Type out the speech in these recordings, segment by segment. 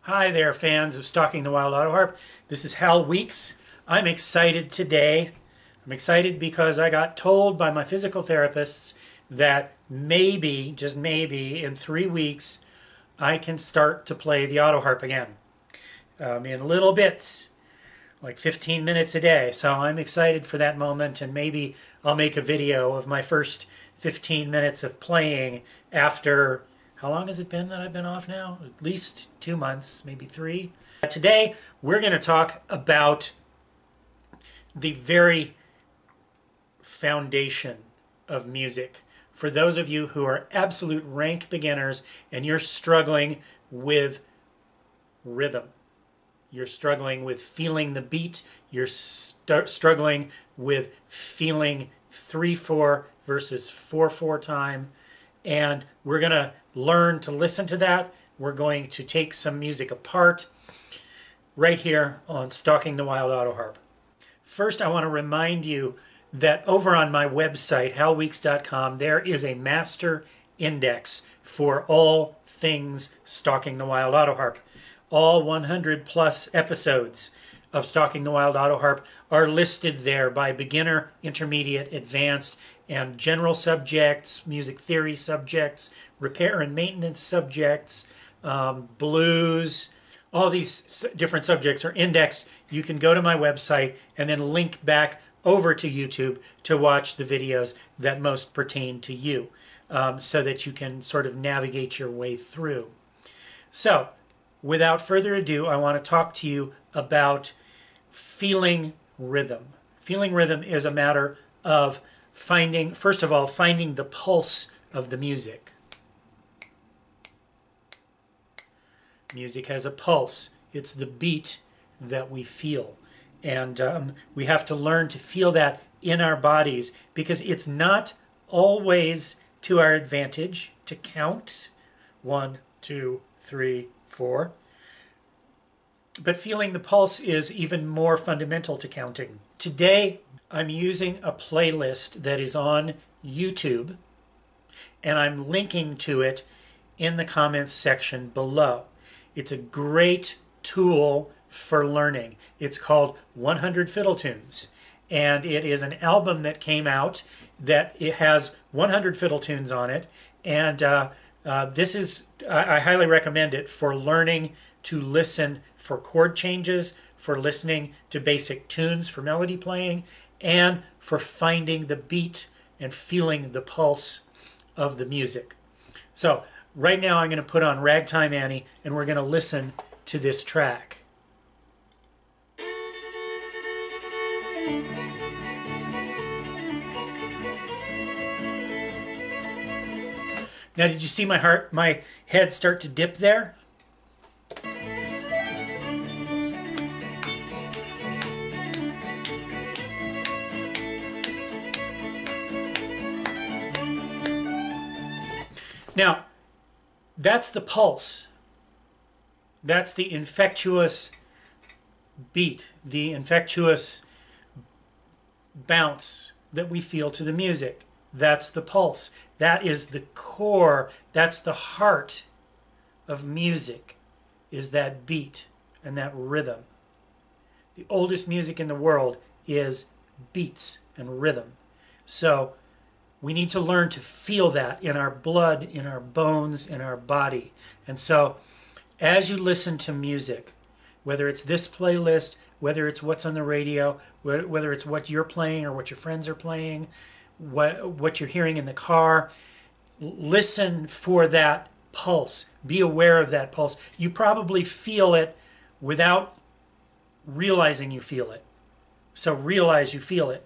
Hi there, fans of Stalking the Wild Autoharp. This is Hal Weeks. I'm excited today. I'm excited because I got told by my physical therapists that maybe, just maybe, in 3 weeks, I can start to play the Autoharp again. In little bits, like 15 minutes a day. So I'm excited for that moment, and maybe I'll make a video of my first 15 minutes of playing after, how long has it been that I've been off now? At least 2 months, maybe 3. Today, we're going to talk about the very foundation of music. For those of you who are absolute rank beginners and you're struggling with rhythm, you're struggling with feeling the beat, you're struggling with feeling 3/4 versus 4/4 time, and we're going to learn to listen to that. We're going to take some music apart right here on Stalking the Wild Autoharp. First, I want to remind you that over on my website, halweeks.com, there is a master index for all things Stalking the Wild Autoharp. All 100 plus episodes of Stalking the Wild Autoharp are listed there by beginner, intermediate, advanced, and general subjects, music theory subjects, repair and maintenance subjects, blues. All these different subjects are indexed. You can go to my website and then link back over to YouTube to watch the videos that most pertain to you, so that you can sort of navigate your way through. So, without further ado, I want to talk to you about feeling rhythm. Feeling rhythm is a matter of finding, first of all, finding the pulse of the music. Music has a pulse. It's the beat that we feel. And we have to learn to feel that in our bodies, because it's not always to our advantage to count 1, 2, 3, 4. But feeling the pulse is even more fundamental to counting. Today, I'm using a playlist that is on YouTube, and I'm linking to it in the comments section below. It's a great tool for learning. It's called 100 Fiddle Tunes, and it is an album that came out that it has 100 fiddle tunes on it, and I highly recommend it for learning to listen for chord changes, for listening to basic tunes for melody playing, and for finding the beat and feeling the pulse of the music. So right now I'm going to put on Ragtime Annie, and we're going to listen to this track. Now, did you see my head start to dip there? Now, that's the pulse. That's the infectious beat, the infectious bounce that we feel to the music. That's the pulse. That is the core. That's the heart of music, is that beat and that rhythm. The oldest music in the world is beats and rhythm. So we need to learn to feel that in our blood, in our bones, in our body. And so as you listen to music, whether it's this playlist, whether it's what's on the radio, whether it's what you're playing or what your friends are playing, what you're hearing in the car, listen for that pulse. Be aware of that pulse. You probably feel it without realizing you feel it. So realize you feel it.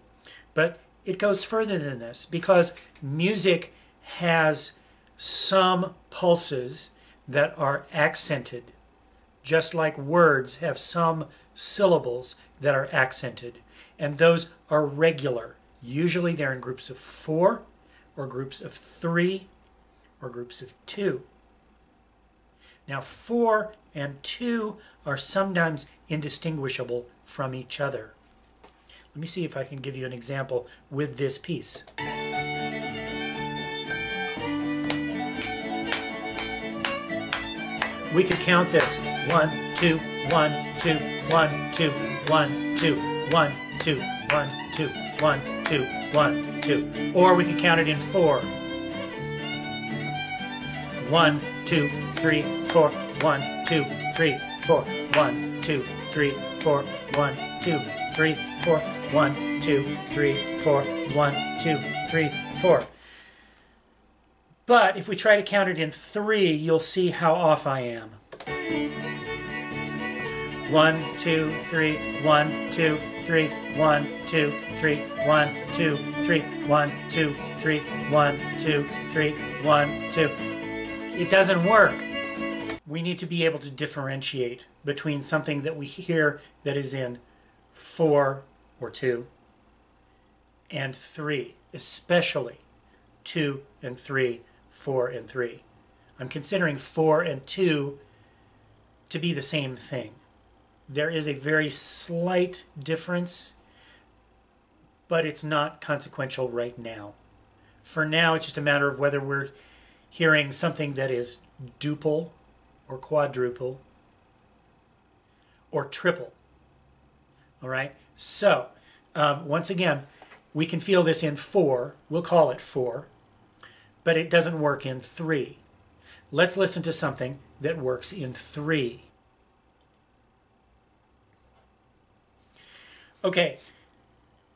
But it goes further than this, because music has some pulses that are accented, just like words have some syllables that are accented, and those are regular. Usually they're in groups of 4 or groups of 3 or groups of 2. Now 4 and 2 are sometimes indistinguishable from each other. Let me see if I can give you an example with this piece. we could count this 1, 2, 1, 2, 1, 2, 1, 2, 1, 2, 1, 2, 1, 2, 1, 2. Or we could count it in 4. 1, 2, 3, 4. 1, 2, 3, 4. 1, 2, 3, 4. 1, 2, 3, 4. 1, 2, 3, 4. 1, 2, 3, 4. But if we try to count it in 3, you'll see how off I am. 1, 2, 3, 1, 2, 3, 1, 2, 3, 1, 2, 3, 1, 2, 3, 1, 2, 3, 1, 2. It doesn't work. We need to be able to differentiate between something that we hear that is in 4 or 2 and 3, especially 2 and 3, 4 and 3. I'm considering 4 and 2 to be the same thing. There is a very slight difference, but it's not consequential right now. For now, it's just a matter of whether we're hearing something that is duple or quadruple or triple. All right? So, once again, we can feel this in 4. We'll call it 4. But it doesn't work in 3. Let's listen to something that works in 3. Okay,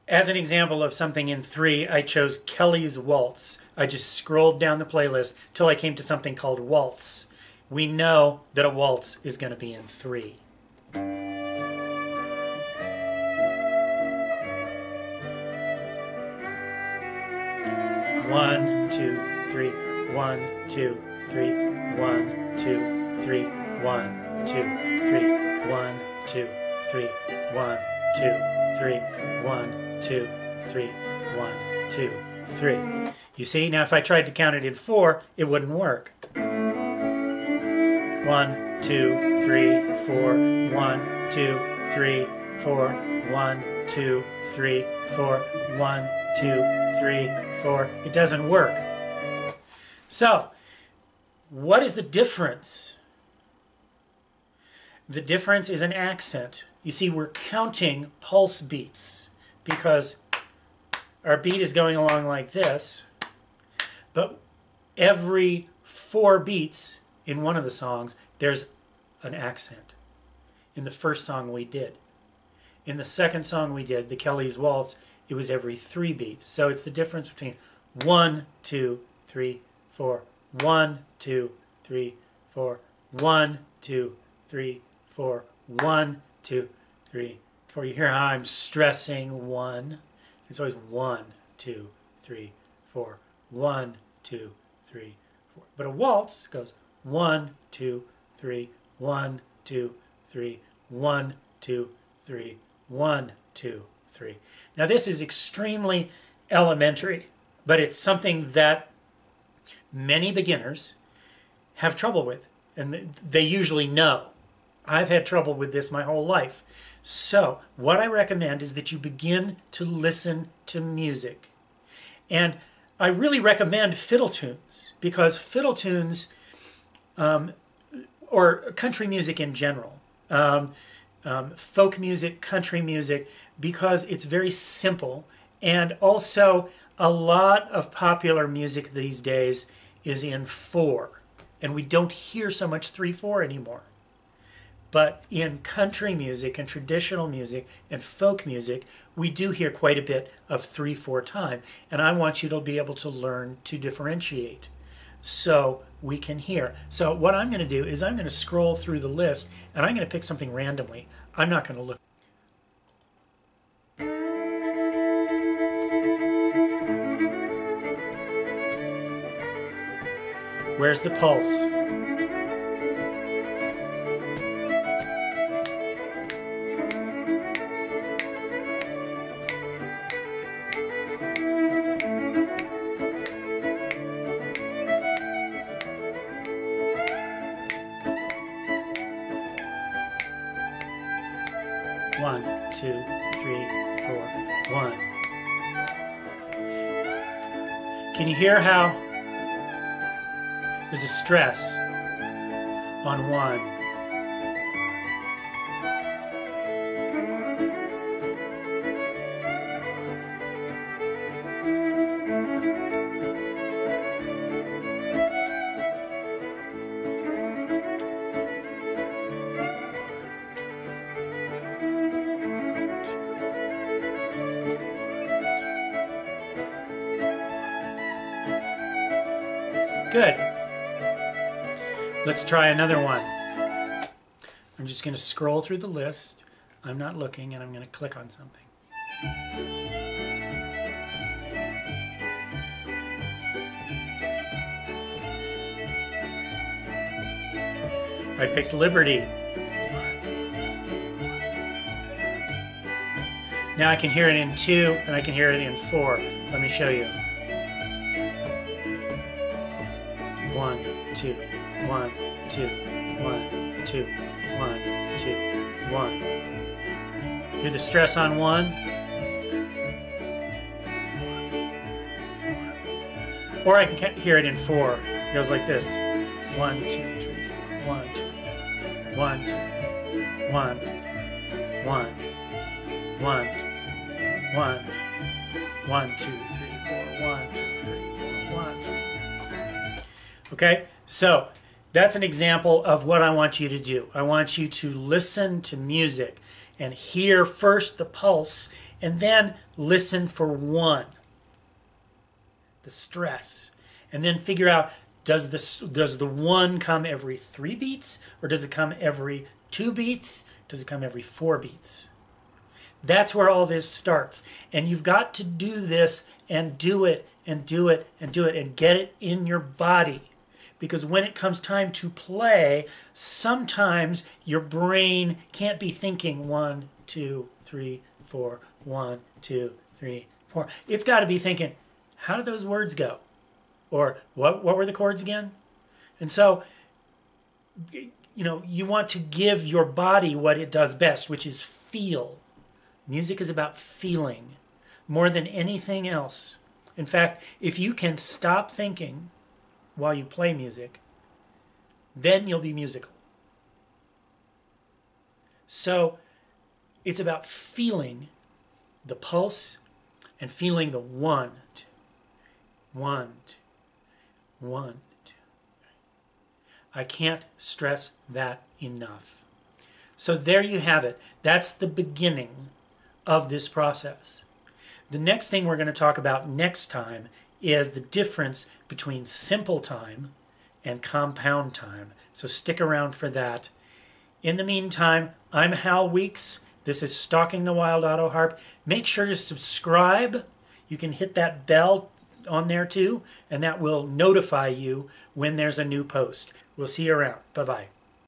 as an example of something in 3, I chose Kelly's Waltz. I just scrolled down the playlist till I came to something called Waltz. We know that a waltz is going to be in 3. 1, 2, 3, 1, 2, 3, 1, 2, 3, 1, 2, 3, 1, 2, 3, 1, 2, 3, 1, 2, 3, 1, 2, 3. You see, now if I tried to count it in 4, it wouldn't work. 1, 2, 3, 4, 1, 2, 3, 4, 1, 2, 3, 4, 1, 2, 3, 4. It doesn't work. So, what is the difference? The difference is an accent. You see, we're counting pulse beats because our beat is going along like this, but every 4 beats in one of the songs, there's an accent. In the first song we did. In the second song we did, the Kelly's Waltz, it was every 3 beats. So it's the difference between 1, 2, 3, 4, 1, 2, 3, 4, 1, 2, 3, 4, 1, 2, 3, 4. You hear how I'm stressing 1? It's always 1, 2, 3, 4, 1, 2, 3, 4. But a waltz goes 1, 2, 3, 1, 2, 3, 1, 2, 3, 1, 2, 3. Now this is extremely elementary, but it's something that many beginners have trouble with, and they usually know. I've had trouble with this my whole life. So what I recommend is that you begin to listen to music. And I really recommend fiddle tunes, because fiddle tunes, or country music in general, folk music, country music, because it's very simple. And also a lot of popular music these days is in 4. And we don't hear so much 3/4 anymore. But in country music and traditional music and folk music, we do hear quite a bit of 3/4 time. And I want you to be able to learn to differentiate so we can hear. So what I'm going to do is I'm going to scroll through the list and I'm going to pick something randomly. I'm not going to look. Where's the pulse? One, 2, 3, 4, 1. Can you hear how there's a stress? on 1. Good. Let's try another one. I'm just going to scroll through the list. I'm not looking, and I'm going to click on something. I picked Liberty. Now I can hear it in 2, and I can hear it in 4. Let me show you. 1, 2, 1, 2, 1, 2, 1, 2, 1. Hear the stress on 1. Or I can hear it in 4. It goes like this. 1, 2, 3, 1, 2, 1, 2, 1, 1, 1, 1, 1, 2, 3, 4, 1, 2, 3, 4, 1, 2. Okay, so that's an example of what I want you to do. I want you to listen to music and hear first the pulse and then listen for 1, the stress, and then figure out does the 1 come every 3 beats, or does it come every 2 beats? Does it come every 4 beats? That's where all this starts. And you've got to do this and do it and do it and do it and get it in your body. Because when it comes time to play, sometimes your brain can't be thinking 1, 2, 3, 4, 1, 2, 3, 4. It's got to be thinking, how did those words go? Or what were the chords again? And so, you want to give your body what it does best, which is feel. Music is about feeling more than anything else. In fact, if you can stop thinking while you play music, then you'll be musical. So it's about feeling the pulse and feeling the 1, 2, 1, 2, 1, 2. I can't stress that enough. So there you have it. That's the beginning of this process. The next thing we're going to talk about next time is the difference between simple time and compound time. So stick around for that. In the meantime, I'm Hal Weeks. This is Stalking the Wild Autoharp. Make sure to subscribe. You can hit that bell on there too, and that will notify you when there's a new post. We'll see you around. Bye-bye.